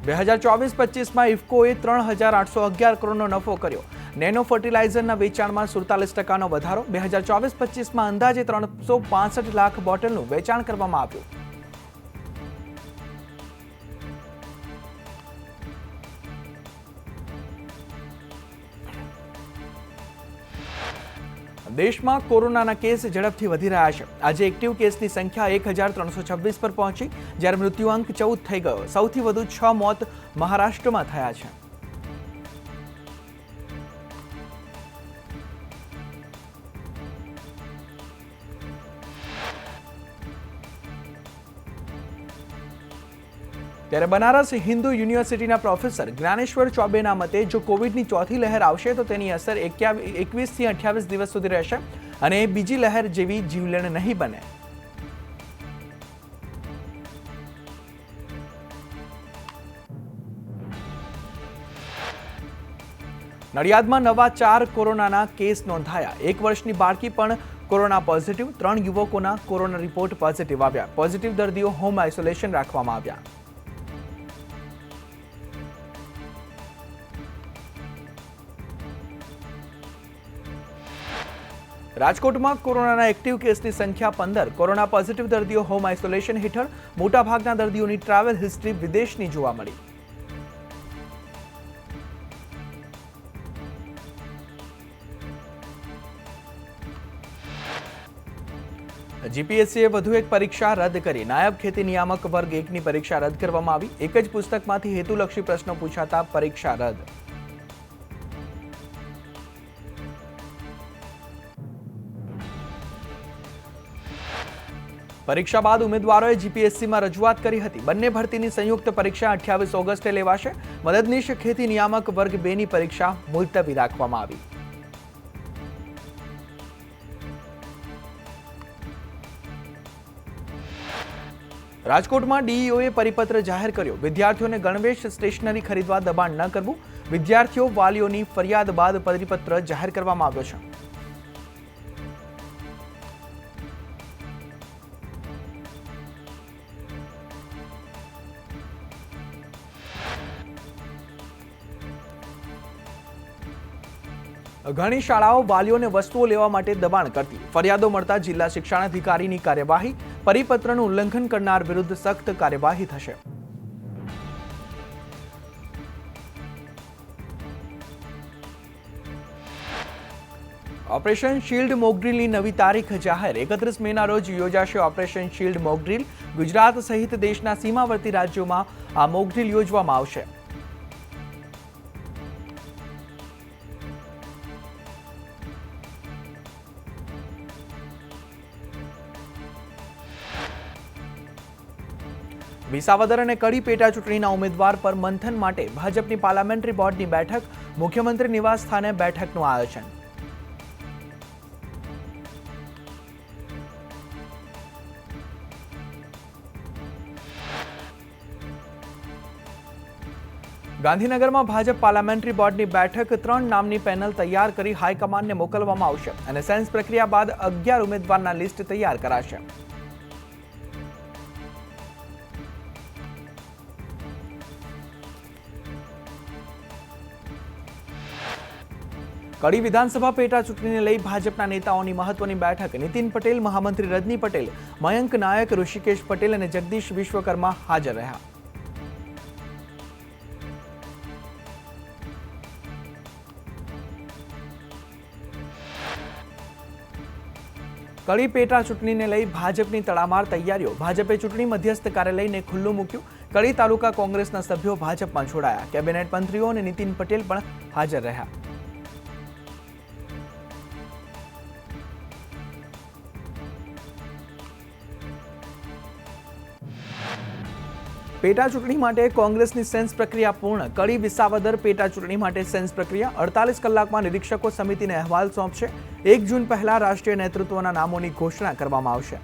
2024-25 માં ઇફકોએ 3,811 કરોડનો નફો કર્યો। નેનો ફર્ટિલાઇઝરના વેચાણમાં 47% વધારો। 2024-25 માં અંદાજે 365 લાખ બોટલનું વેચાણ કરવામાં આવ્યું। દેશમાં કોરોનાના કેસ ઝડપથી વધી રહ્યા છે। આજે એક્ટિવ કેસની સંખ્યા 1,326 પર પહોંચી, જ્યારે મૃત્યુઆંક 14 થઈ ગયો। સૌથી વધુ 6 મોત મહારાષ્ટ્રમાં થયા છે। ત્યારે બનારસ હિન્દુ યુનિવર્સિટીના પ્રોફેસર જ્ઞાનેશ્વર ચૌબેના મતે જો કોવિડની ચોથી લહેર આવશે તો તેની અસર 21 થી 28 દિવસ સુધી રહેશે અને બીજી લહેર જેવી જીવલેણ નહીં બને। નડિયાદમાં નવા 4 કોરોનાના કેસ નોંધાયા। 1 વર્ષની બાળકી પણ કોરોના પોઝિટિવ। 3 યુવકોના કોરોના રિપોર્ટ પોઝિટિવ આવ્યા। પોઝિટિવ દર્દીઓ હોમ આઇસોલેશન રાખવામાં આવ્યા। રાજકોટમાં કોરોનાના એક્ટિવ કેસની સંખ્યા 15। કોરોના પોઝિટિવ દર્દીઓ હોમ આઇસોલેશન હેઠળ। મોટાભાગના દર્દીઓની ટ્રાવેલ હિસ્ટ્રી વિદેશની જોવા મળી। જીપીએસસીએ વધુ એક પરીક્ષા રદ કરી। નાયબ ખેતી નિયામક વર્ગ 1ની પરીક્ષા રદ કરવામાં આવી। એક જ પુસ્તકમાંથી હેતુલક્ષી પ્રશ્નો પૂછાતા પરીક્ષા રદ। પરીક્ષા બાદ ઉમેદવારોએ જીપીએસસીમાં રજૂઆત કરી હતી। બંને ભરતીની સંયુક્ત પરીક્ષા 28 ઓગસ્ટે લેવાશે। મદદનીશ ખેતી નિયામક વર્ગ 2ની પરીક્ષા મુલતવી રાખવામાં આવી। રાજકોટમાં ડીઈઓએ પરિપત્ર જાહેર કર્યો। વિદ્યાર્થીઓને ગણવેશ સ્ટેશનરી ખરીદવા દબાણ ન કરવું। વિદ્યાર્થીઓ વાલીઓની ફરિયાદ બાદ પરિપત્ર જાહેર કરવામાં આવ્યો છે। ઘણી શાળાઓ વાલીઓને વસ્તુઓ લેવા માટે દબાણ કરતી। ફરિયાદો મળતા જિલ્લા શિક્ષણાધિકારીની કાર્યવાહી। પરિપત્રનું ઉલ્લંઘન કરનાર વિરુદ્ધ સખ્ત કાર્યવાહી થશે। ઓપરેશન શિલ્ડ મોકડ્રીલની નવી તારીખ જાહેર। 31 મેના રોજ યોજાશે ઓપરેશન શિલ્ડ મોકડ્રીલ। ગુજરાત સહિત દેશના સીમાવર્તી રાજ્યોમાં આ મોકડ્રીલ યોજવામાં આવશે। વિસાવદર અને કડી પેટા ચૂંટણીના ઉમેદવાર પર મંથન માટે ભાજપની પાર્લામેન્ટરી બોર્ડની બેઠક। મુખ્યમંત્રી નિવાસ સ્થાને બેઠકનું આયોજન। ગાંધીનગરમાં ભાજપ પાર્લામેન્ટરી બોર્ડની બેઠક। 3 નામની પેનલ તૈયાર કરી હાઈકમાન્ડને મોકલવામાં આવશે અને સેન્સ પ્રક્રિયા બાદ 11 ઉમેદવારના લિસ્ટ તૈયાર કરાશે। કડી વિધાનસભા પેટા ચૂંટણીને લઈ ભાજપના નેતાઓની મહત્વની બેઠક। નીતિન પટેલ, મહામંત્રી રજની પટેલ, મયંક નાયક, ઋષિકેશ પટેલ અને જગદીશ વિશ્વકર્મા હાજર રહ્યા। કડી પેટા ચૂંટણીને લઈ ભાજપની તડામાર તૈયારીઓ। ભાજપે ચૂંટણી મધ્યસ્થ કાર્યાલયને ખુલ્લું મૂક્યું। કડી તાલુકા કોંગ્રેસના સભ્યો ભાજપમાં જોડાયા। કેબિનેટ મંત્રીઓ અને નીતિન પટેલ પણ હાજર રહ્યા। પેટા ચૂંટણી માટે કોંગ્રેસની સેન્સ પ્રક્રિયા પૂર્ણ। કડી વિસાવદર પેટા ચૂંટણી માટે સેન્સ પ્રક્રિયા 48 કલાકમાં નિરીક્ષકો સમિતિને અહેવાલ સોંપશે। 1 જૂન પહેલા રાષ્ટ્રીય નેતૃત્વના નામોની ઘોષણા કરવામાં આવશે।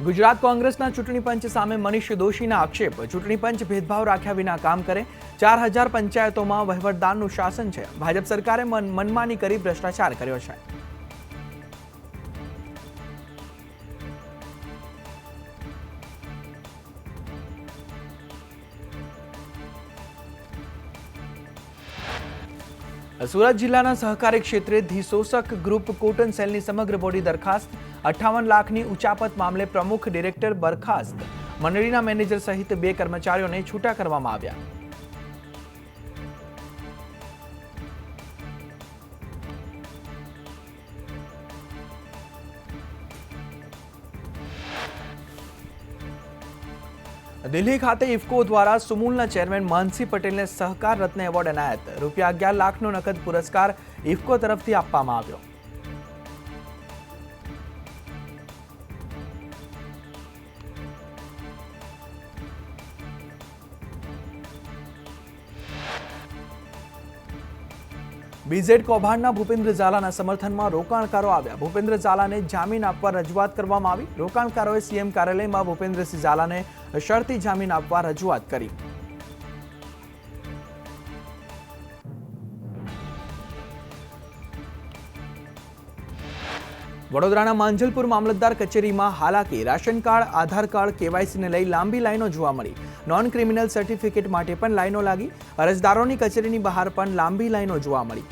ગુજરાત કોંગ્રેસના ચૂંટણી પંચ સામે મનીષ દોશીના આક્ષેપ। ચૂંટણી પંચ ભેદભાવ રાખ્યા વિના કામ કરે। 4000 પંચાયતોમાં વહીવટદારનું શાસન છે। ભાજપ સરકારે મનમાની કરી ભ્રષ્ટાચાર કર્યો છે। સુરત જિલ્લાના સહકારી ક્ષેત્રે ધિશોષક ગ્રુપ કોટન સેલની સમગ્ર બોડી દરખાસ્ત 58 લાખની ઉચાપત મામલે પ્રમુખ ડિરેક્ટર બરખાસ્ત મંડળીના મેનેજર સહિત 2 કર્મચારીઓને છૂટા કરવામાં આવ્યા. દિલ્હી ખાતે ઇફકો દ્વારા સુમુલના ચેરમેન માનસી પટેલને સહકાર રત્ન એવોર્ડ એનાયત. ₹11 લાખનો નકદ પુરસ્કાર ઇફકો તરફથી આપવામાં આવ્યો. બીઝેડ કૌભાંડના ભૂપેન્દ્ર ઝાલાના સમર્થનમાં રોકાણકારો આવ્યા. ભૂપેન્દ્ર ઝાલાને જામીન આપવા રજૂઆત કરવામાં આવી. રોકાણકારોએ સીએમ કાર્યાલયમાં ભૂપેન્દ્રસિંહ ઝાલાને શરતી જામીન આપવા રજૂઆત કરી. વડોદરાના માંજલપુર મામલતદાર કચેરીમાં હાલાકી. રાશન કાર્ડ, આધાર કાર્ડ, કેવાયસીને લઈ લાંબી લાઈનો જોવા મળી. નોન ક્રિમિનલ સર્ટિફિકેટ માટે પણ લાઈનો લાગી. અરજદારોની કચેરીની બહાર પણ લાંબી લાઈનો જોવા મળી.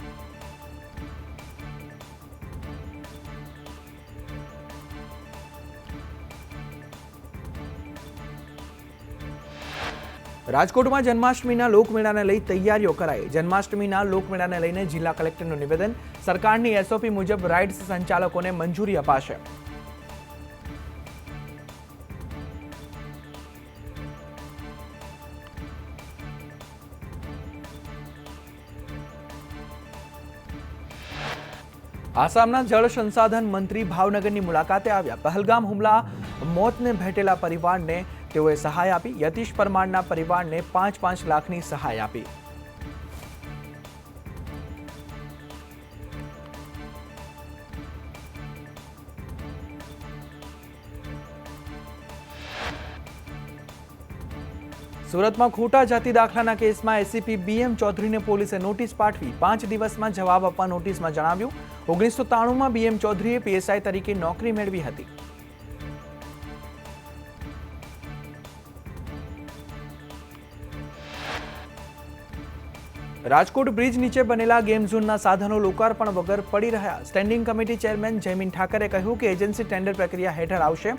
રાજકોટમાં જન્માષ્ટમીના લોકમેળાને લઈ તૈયારીઓ કરાઈ. જન્માષ્ટમીના લોકમેળાને લઈને જિલ્લા કલેક્ટરનું નિવેદન. સરકારની એસઓપી મુજબ રાઇડ્સ સંચાલકોને મંજૂરી અપાશે. આસામના જળ સંસાધન મંત્રી ભાવનગરની મુલાકાતે આવ્યા. પહેલગામ હુમલા મોતને ભેટેલા પરિવારને તેઓએ સહાય આપી. યતીશ પરમારના પરિવારને 5-5 લાખની સહાય આપી. સુરતમાં ખોટા જાતિ દાખલાના કેસમાં એસીપી બીએમ ચૌધરીને પોલીસે નોટિસ પાઠવી. 5 દિવસમાં જવાબ આપવા નોટિસમાં જણાવ્યું. 1993માં બીએમ ચૌધરીએ પીએસઆઈ તરીકે નોકરી મેળવી હતી. રાજકોટ બ્રિજ નીચે બનેલા ગેમ ઝોનના સાધનો લોકાર્પણ વગર પડી રહ્યા. Standing committee chairman Jaymin Thackeray કહ્યું કે એજન્સી ટેન્ડર પ્રક્રિયા હેઠળ આવશે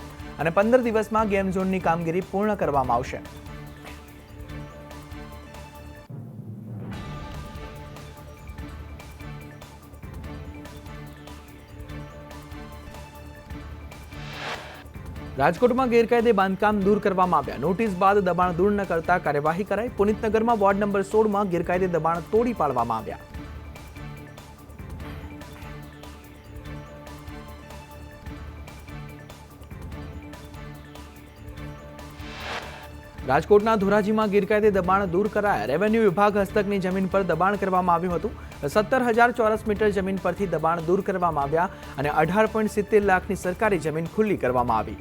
અને 15 દિવસમાં ગેમ ઝોનની કામગીરી પૂર્ણ કરવામાં આવશે. રાજકોટમાં ગેરકાયદે બાંધકામ દૂર કરવામાં આવ્યા. નોટિસ બાદ દબાણ દૂર ન કરતા કાર્યવાહી કરાઈ. પુનિતનગરમાં વોર્ડ નંબર 16માં ગેરકાયદે દબાણ તોડી પાડવામાં આવ્યા. રાજકોટના ધોરાજીમાં ગેરકાયદે દબાણ દૂર કરાયા. રેવન્યુ વિભાગ હસ્તકની જમીન પર દબાણ કરવામાં આવ્યું હતું. 17,000 ચોરસ મીટર જમીન પરથી દબાણ દૂર કરવામાં આવ્યા અને 18.70 લાખની સરકારી જમીન ખુલ્લી કરવામાં આવી.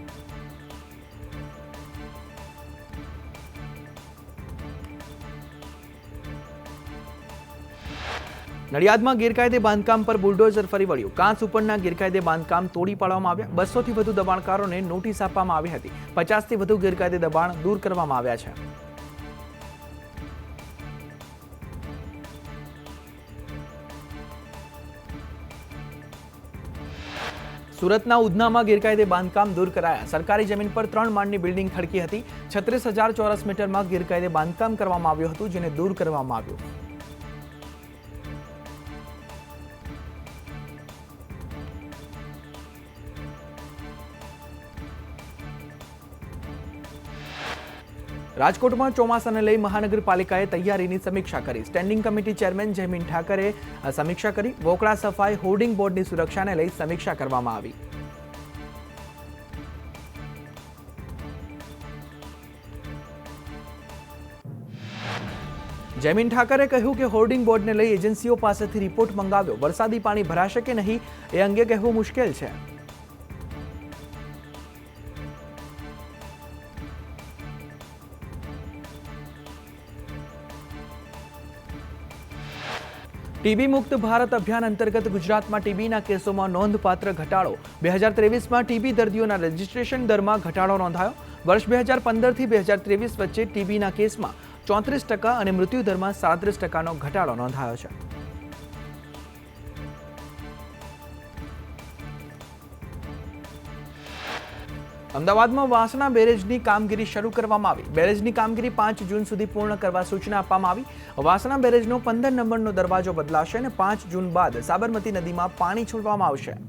નડિયાદમાં ગેરકાયદે બાંધકામ પર બુલડોઝર ફરી વળ્યું. કાંસ ઉપરના ગેરકાયદે બાંધકામ તોડી પાડવામાં આવ્યા. 200થી વધુ દબાણકારોને નોટિસ આપવામાં આવી હતી. 50થી વધુ ગેરકાયદે દબાણ દૂર કરવામાં આવ્યા છે. સુરતના ઉધનામાં ગેરકાયદે બાંધકામ દૂર કરાયા. સરકારી જમીન પર 3 માળની બિલ્ડિંગ ખડકી હતી. 36,000 ચોરસ મીટરમાં ગેરકાયદે બાંધકામ કરવામાં આવ્યું હતું, જેને દૂર કરવામાં આવ્યું. રાજકોટમાં ચોમાસાને લઈ મહાનગરપાલિકાએ તૈયારીની સમીક્ષા કરી. Standing committee chairman Jaymin Thackeray સમીક્ષા કરી. વોકળા સફાઈ, હોર્ડિંગ બોર્ડની સુરક્ષાને લઈ સમીક્ષા કરવામાં આવી. જયમીન ઠાકરે કહ્યું કે હોર્ડિંગ બોર્ડને લઈ એજન્સીઓ પાસેથી રિપોર્ટ મંગાવ્યો. વરસાદી પાણી ભરાશે કે નહીં એ અંગે કહેવું મુશ્કેલ છે. ટીબી મુક્ત ભારત અભિયાન અંતર્ગત ગુજરાતમાં ટીબીના કેસોમાં નોંધપાત્ર ઘટાડો. 2023માં ટીબી દર્દીઓના રજીસ્ટ્રેશન દરમાં ઘટાડો નોંધાયો. વર્ષ 2015થી 2023 વચ્ચે ટીબીના કેસમાં 34% અને મૃત્યુદરમાં 37%નો ઘટાડો નોંધાયો છે. અમદાવાદમાં વાસણા બેરેજની કામગીરી શરૂ કરવામાં આવી. બેરેજની કામગીરી 5 જૂન સુધી પૂર્ણ કરવા સૂચના આપવામાં આવી. વાસણા બેરેજનો 15 નંબરનો દરવાજો બદલાશે અને 5 જૂન બાદ સાબરમતી નદીમાં પાણી છોડવામાં આવશે.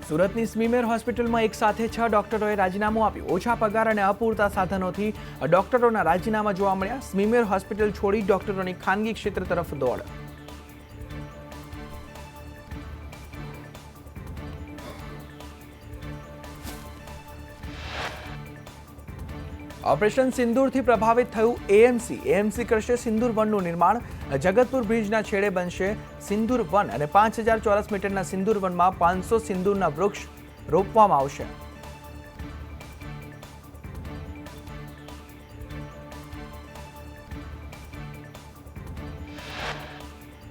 સુરતની સ્મીમેર હોસ્પિટલમાં એક સાથે 6 ડોક્ટરોએ રાજીનામું આપ્યું. ઓછા પગાર અને અપૂરતા સાધનોથી ડોક્ટરોના રાજીનામા જોવા મળ્યા. સ્મીમેર હોસ્પિટલ છોડી ડોક્ટરોની ખાનગી ક્ષેત્ર તરફ દોડ. ઓપરેશન સિંદૂરથી પ્રભાવિત થયું એએમસી. એએમસી કરશે સિંદૂર વનનું નિર્માણ. જગતપુર બ્રિજના છેડે બનશે સિંદૂર વન અને 5000 ચોરસ મીટરના સિંદૂર વનમાં 500 સિંદૂરના વૃક્ષ રોપવામાં આવશે.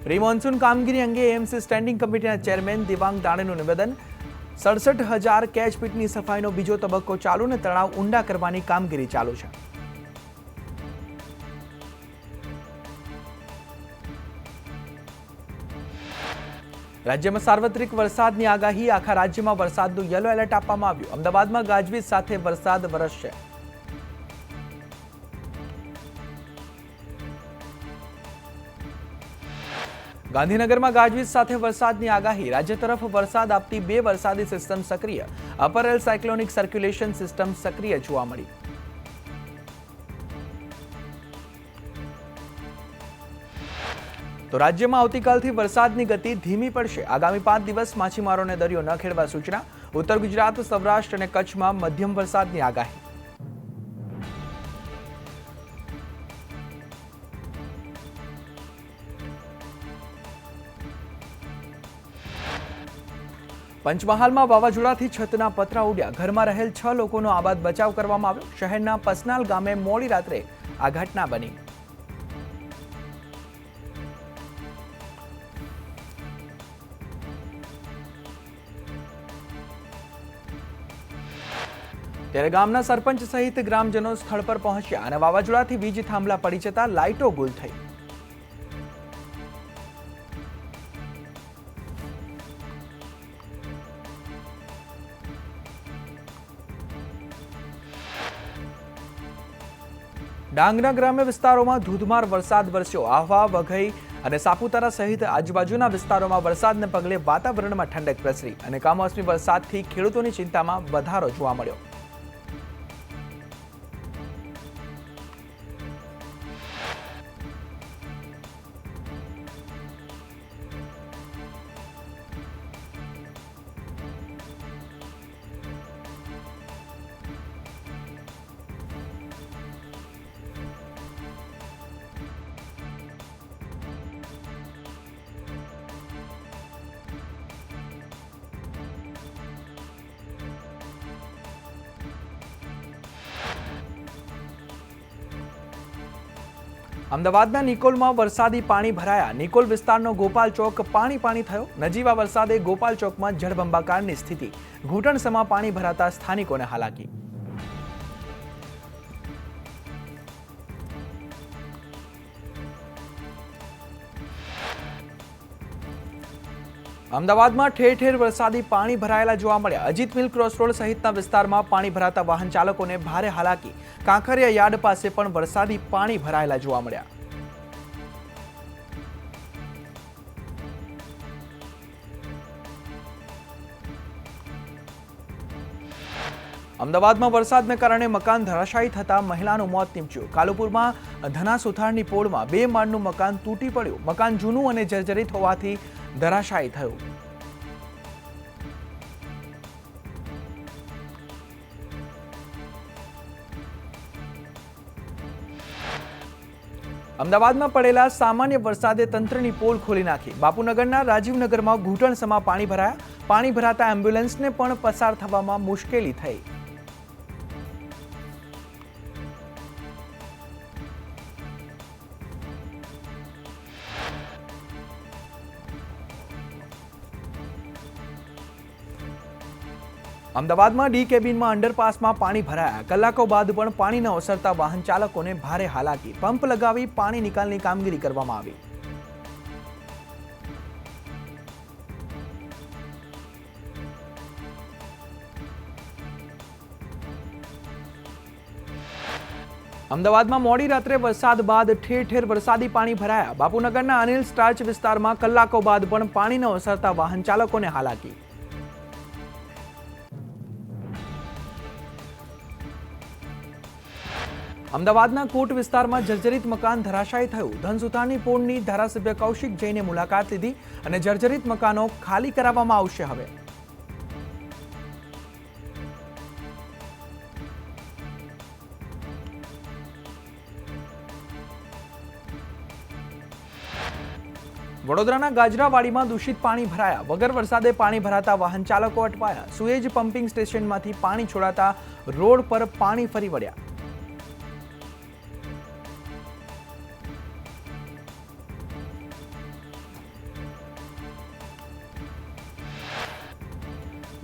પ્રી મોન્સૂન કામગીરી અંગે એએમસી સ્ટેન્ડિંગ કમિટીના ચેરમેન દિવાંગ દાણેનું નિવેદન. 67,000 કેચપીટની સફાઈનો બીજો તબક્કો ચાલુ અને તળાવ ઊંડા કરવાની કામગીરી ચાલુ છે. રાજ્યમાં સાર્વત્રિક વરસાદની આગાહી. આખા રાજ્યમાં વરસાદનું યલો એલર્ટ આપવામાં આવ્યું. અમદાવાદમાં ગાજવીજ સાથે વરસાદ વરસશે. ગાંધીનગરમાં ગાજવીજ સાથે વરસાદની આગાહી. રાજ્ય તરફ વરસાદ આપતી 2 વરસાદી સિસ્ટમ સક્રિય. Upper air cyclonic circulation system સક્રિય જોવા મળી. તો રાજ્યમાં આવતીકાલથી વરસાદની ગતિ ધીમી પડશે. આગામી 5 દિવસ માછીમારોને દરિયો ન ખેડવા સૂચના. ઉત્તર ગુજરાત, સૌરાષ્ટ્ર અને કચ્છમાં મધ્યમ વરસાદની આગાહી. પંચમહાલમાં વાવાઝોડાથી છતના પતરા ઉડ્યા. ઘરમાં રહેલ 6 લોકોનો આબાદ બચાવ કરવામાં આવ્યો. શહેરના પસનાલ ગામે મોડી રાત્રે આ ઘટના બની. ત્યારે ગામના સરપંચ સહિત ગ્રામજનો સ્થળ પર પહોંચ્યા અને વાવાઝોડાથી વીજ થાંભલા પડી જતા લાઇટો ગુલ થઈ. ડાંગના ગ્રામ્ય વિસ્તારોમાં ધોધમાર વરસાદ વરસ્યો. આહવા, વઘઈ અને સાપુતારા સહિત આજુબાજુના વિસ્તારોમાં વરસાદને પગલે વાતાવરણમાં ઠંડક પ્રસરી અને કમોસમી વરસાદથી ખેડૂતોની ચિંતામાં વધારો જોવા મળ્યો. અમદાવાદના નિકોલમાં વરસાદી પાણી ભરાયા. નિકોલ વિસ્તારનો ગોપાલ ચોક પાણી થયો. નજીવા વરસાદે ગોપાલ ચોકમાં જળબંબાકારની સ્થિતિ. ઘૂંટણસમા પાણી ભરાતા સ્થાનિકોને હાલાકી. અમદાવાદમાં ઠેર ઠેર વરસાદી પાણી ભરાયેલા જોવા મળ્યા. અજીત મિલ ક્રોસ રોડ સહિતના વિસ્તારમાં પાણી ભરાતા વાહન ચાલકોને ભારે હાલાકી. કાંકરિયા યાર્ડ પાસે પણ વરસાદી પાણી ભરાયેલા જોવા મળ્યા. અમદાવાદમાં વરસાદને કારણે મકાન ધરાશાયી થતા મહિલાનું મોત નીપજ્યું. કાલુપુરમાં ધના સુથારની પોળમાં 2 માળનું મકાન તૂટી પડ્યું. મકાન જૂનું અને જર્જરિત હોવાથી ધરાશાયી થયું. અમદાવાદમાં પડેલા સામાન્ય વરસાદે તંત્રની પોલ ખોલી નાખી. બાપુનગરના રાજીવનગરમાં ઘૂંટણસમા પાણી ભરાયા. પાણી ભરાતા એમ્બ્યુલન્સને પણ પસાર થવામાં મુશ્કેલી થઈ. અમદાવાદમાં ડી કેબિનમાં અંડરપાસમાં પાણી ભરાયા. કલાકો બાદ પણ પાણી ન ઓસરતા વાહન ચાલકોને ભારે હાલાકી. પંપ લગાવી પાણી નિકાલની કામગીરી કરવામાં આવી. અમદાવાદમાં મોડી રાત્રે વરસાદ બાદ ઠેર ઠેર વરસાદી પાણી ભરાયા. બાપુનગરના અનિલ સ્ટાર્ચ વિસ્તારમાં કલાકો બાદ પણ પાણી ન ઓસરતા વાહન ચાલકોને હાલાકી. અમદાવાદના કોટ વિસ્તારમાં જર્જરિત મકાન ધરાશાયી થયું. ધનસુતારની પોળની ધારાસભ્ય કૌશિક જૈને મુલાકાત લીધી અને જર્જરિત મકાનો ખાલી કરાવવામાં આવશે. હવે વડોદરાના ગાજરાવાડીમાં દૂષિત પાણી ભરાયા. વગર વરસાદે પાણી ભરાતા વાહન ચાલકો અટવાયા. સુએજ પમ્પિંગ સ્ટેશનમાંથી પાણી છોડાતા રોડ પર પાણી ફરી વળ્યા.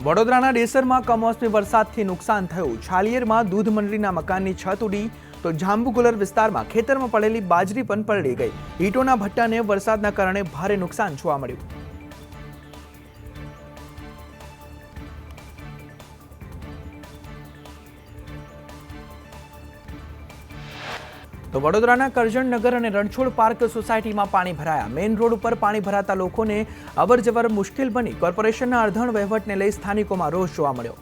વડોદરાના ડેસરમાં કમોસમી વરસાદથી નુકસાન થયું. છાલિયેરમાં દૂધ મંડળીના મકાનની છત ઉડી તો જાંબુકુલર વિસ્તારમાં ખેતરમાં પડેલી બાજરી પણ પલળી ગઈ. ઈંટોના ભટ્ટાને વરસાદના કારણે ભારે નુકસાન જોવા મળ્યું. તો વડોદરાના કરજણનગર અને રણછોડ પાર્ક સોસાયટીમાં પાણી ભરાયા. મેઇન રોડ ઉપર પાણી ભરાતા લોકોને અવરજવર મુશ્કેલ બની. કોર્પોરેશનના અણધણ વહીવટને લઈ સ્થાનિકોમાં રોષ જોવા મળ્યો.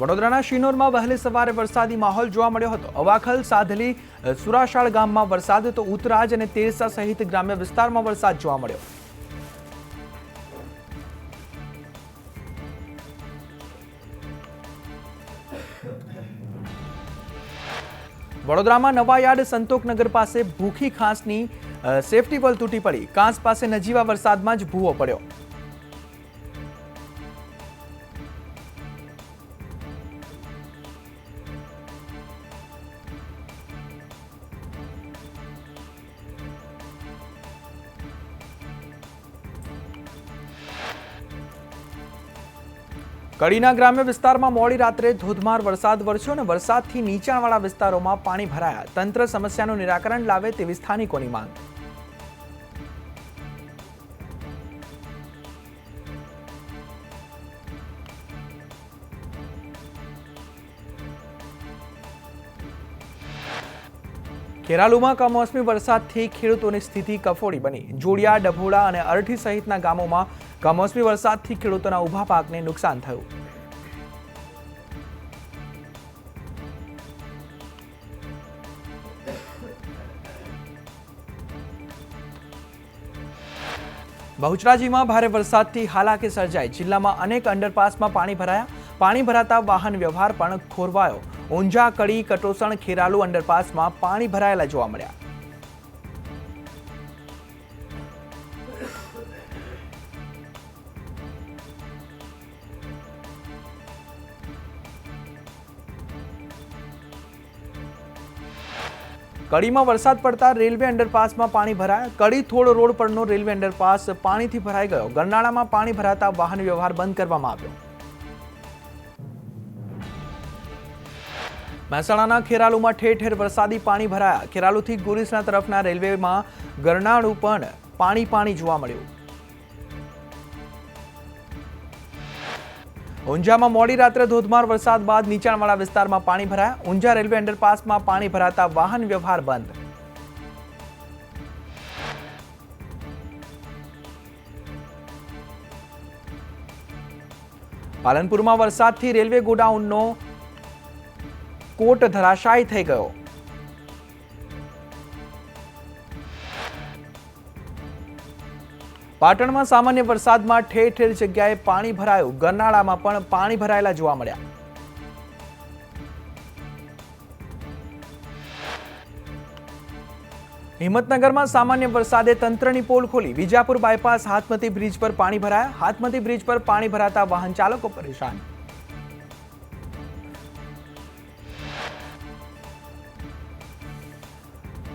વડોદરાના શિનોરમાં વહેલી સવારે વરસાદી માહોલ જોવા મળ્યો હતો. અવાખલ, સાધલી, સુરાશાળ ગામમાં વરસાદ તો ઉતરાજ અને તેરસા સહિત ગ્રામ્ય વિસ્તારમાં વરસાદ જોવા મળ્યો. વડોદરામાં નવાયાર્ડ સંતોકનગર પાસે ભૂખી ખાંસની સેફટી વોલ તૂટી પડી. કાંસ પાસે નજીવા વરસાદમાં જ ભૂવો પડ્યો. કડીના ગ્રામ્ય વિસ્તારમાં મોડી રાત્રે ધોધમાર વરસાદ વરસ્યો અને વરસાદથી નીચાણવાળા વિસ્તારોમાં પાણી ભરાયા. તંત્ર સમસ્યાનું નિરાકરણ લાવે તેવી સ્થાનિકોની માંગ. ખેરાલુમાં કમોસમી વરસાદથી ખેડૂતોની સ્થિતિ કફોડી બની. જોડિયા, ડભોડા અને અરઠી સહિતના ગામોમાં કમોસમી વરસાદથી ખેડૂતોના ઊભા પાકને નુકસાન થયું. બહુચરાજીમાં ભારે વરસાદથી હાલાકી સર્જાઈ. જિલ્લામાં અનેક અંડરપાસમાં પાણી ભરાયા. પાણી ભરાતા વાહન વ્યવહાર પણ ખોરવાયો. ઊંઝા, કડી, કટોસણ, ખેરાલુ અંડરપાસમાં પાણી ભરાયેલા જોવા મળ્યા. કડીમાં વરસાદ પડતા રેલવે અંડરપાસમાં પાણી ભરાયા. કડી થોડ રોડ પરનો રેલવે અંડરપાસ પાણીથી ભરાઈ ગયો. ગરનાળામાં પાણી ભરાતા વાહન વ્યવહાર બંધ કરવામાં આવ્યો. મહેસાણાના ખેરાલુમાં ઠેર ઠેર વરસાદી પાણી ભરાયા. ખેરાલુથી ગુરીસના તરફના રેલવેમાં ગરનાળું પણ પાણી જોવા મળ્યું. ઊંઝામાં મોડી રાત્રે ધોધમાર વરસાદ બાદ નીચાણવાળા વિસ્તારમાં પાણી ભરાયા. ઊંઝા રેલવે અંડરપાસમાં પાણી ભરાતા વાહન વ્યવહાર બંધ. પાલનપુરમાં વરસાદથી રેલવે ગોડાઉનનો કોટ ધરાશાયી થઈ ગયો. પાટણમાં સામાન્ય વરસાદમાં ઠેર ઠેર જગ્યાએ પાણી ભરાયું. ગરનાળામાં પણ પાણી ભરાયેલા જોવા મળ્યા. હિંમતનગરમાં સામાન્ય વરસાદે તંત્રની પોલ ખોલી. વિજાપુર બાયપાસ હાથમતી બ્રિજ પર પાણી ભરાયા. હાથમતી બ્રિજ પર પાણી ભરાતા વાહન ચાલકો પરેશાન.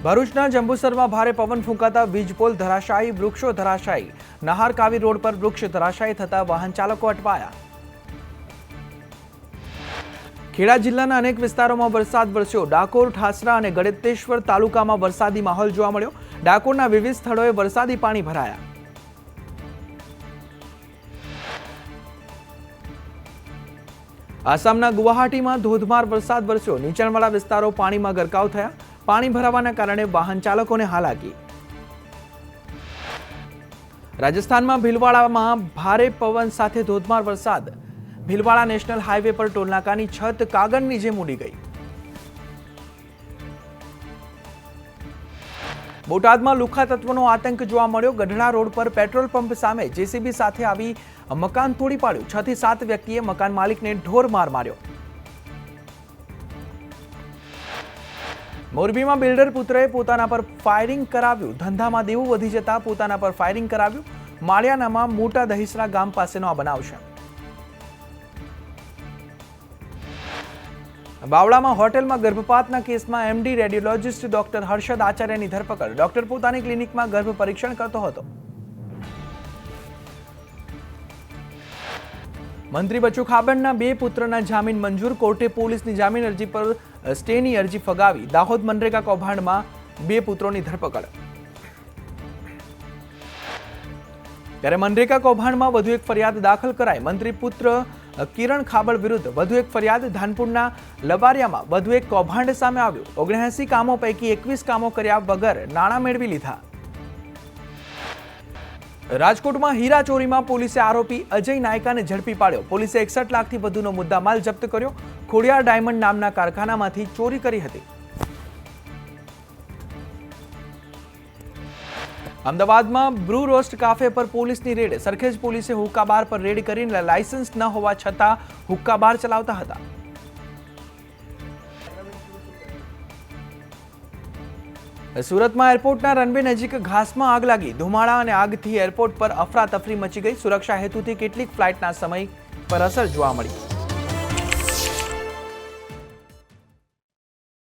ભરૂચના જંબુસરમાં ભારે પવન ફૂંકાતા વીજપોલ ધરાશાયી, વૃક્ષો ધરાશાયી. નહારકાવી રોડ પર વૃક્ષ ધરાશાયી થતા વાહન ચાલકો અટવાયા. ખેડા જિલ્લાના અનેક વિસ્તારોમાં વરસાદ વરસ્યો. ડાકોર, ઠાસરા અને ગળતેશ્વર તાલુકામાં વરસાદી માહોલ જોવા મળ્યો. ડાકોરના વિવિધ સ્થળોએ વરસાદી પાણી ભરાયા. આસામના ગુવાહાટીમાં ધોધમાર વરસાદ વરસ્યો. નીચાણવાળા વિસ્તારો પાણીમાં ગરકાવ થયા. પાણી ભરાવાના કારણે વાહન ચાલકોને હાલાકી. રાજસ્થાનમાં ભીલવાડામાં ભારે પવન સાથે ધોધમાર વરસાદ. ભીલવાડા નેશનલ હાઈવે પર ટોલનાકાની છત કાગળની જેમ ઉડી ગઈ. બોટાદમાં લુખ્ખા તત્વોનો આતંક જોવા મળ્યો. ગઢડા રોડ પર પેટ્રોલ પંપ સામે જેસીબી સાથે આવી મકાન તોડી પાડ્યું. 6 થી 7 વ્યક્તિએ મકાન માલિકને ઢોર માર માર્યો. મોરબીમાં બિલ્ડર પુત્રએ પોતાના પર ફાયરિંગ કરાવ્યું. ધંધામાં દેવું વધી જતા પોતાના પર ફાયરિંગ કરાવ્યું. માળિયાનામાં મોટા દહીસરા ગામ પાસેનો આ બનાવ છે. બાવળામાં હોટેલમાં ગર્ભપાતના કેસમાં એમડી રેડિયોલોજિસ્ટ ડોક્ટર હર્ષદ આચાર્યની ધરપકડ. ડોક્ટર પોતાની ક્લિનિકમાં ગર્ભ પરીક્ષણ કરતો હતો. મંત્રી બચુ ખાબડના 2 પુત્રના જામીન મંજૂર. કોર્ટે પોલીસની જામીન અરજી પર સ્ટેની અરજી ફગાવી. દાહોદ મનરેગા કૌભાંડમાં 2 પુત્રોની ધરપકડ. ત્યારે મનરેગા કૌભાંડમાં વધુ એક ફરિયાદ દાખલ કરાઈ. મંત્રી પુત્ર કિરણ ખાબડ વિરુદ્ધ વધુ એક ફરિયાદ. ધાનપુરના લવારિયામાં વધુ એક કૌભાંડ સામે આવ્યું. 79 કામો પૈકી 21 કામો કર્યા વગર નાણાં મેળવી લીધા. રાજકોટમાં હીરા ચોરીમાં પોલીસે આરોપી અજય નાયકાને ઝડપી પાડ્યો. પોલીસે 61 લાખથી વધુનો મુદ્દામાલ જપ્ત કર્યો. ખોડિયાર ડાયમંડ નામના કારખાનામાંથી ચોરી કરી હતી. અમદાવાદમાં બ્રુ રોસ્ટ કાફે પર પોલીસની રેડ. સરખેજ પોલીસે હુક્કા બાર પર રેડ કરીને લાયસન્સ ન હોવા છતાં હુક્કા બાર ચલાવતા હતા. સુરતમાં એરપોર્ટના રનવે નજીક ઘાસમાં આગ લાગી. ધુમાડા અને આગથી એરપોર્ટ પર અફરાતફરી મચી ગઈ. સુરક્ષા હેતુથી કેટલીક ફ્લાઇટના સમય પર અસર જોવા મળી.